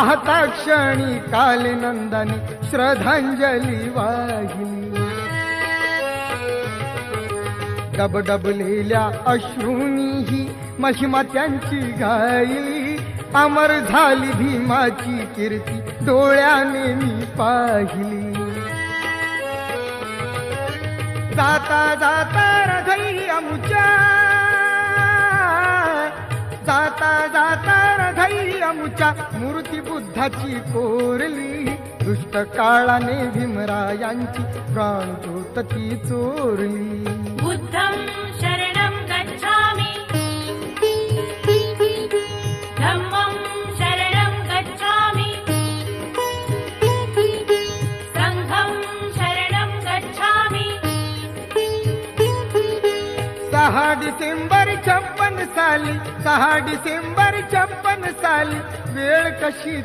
पाहता क्षणी कालनंदाने श्रद्धांजली वाहिली. डबडबलेल्या अश्रूंनी ही महिमा त्यांची गायली. अमर झाली भीमाची कीर्ती डोळ्याने मी पाहिली. जाता जाता रथई अमुच्या, जाता जाता रथई अमुच्या मूर्ती बुद्धाची कोरली. दुष्ट काळाने भीमरायांची प्राणज्योत ती चोरली. बुद्धं शरणं गच्छामि, धम्मं शरणं गच्छामि, संघं शरणं गच्छामि. 6 डिसेंबर 56 साली, 6 डिसेंबर 56 साली वेळ कशी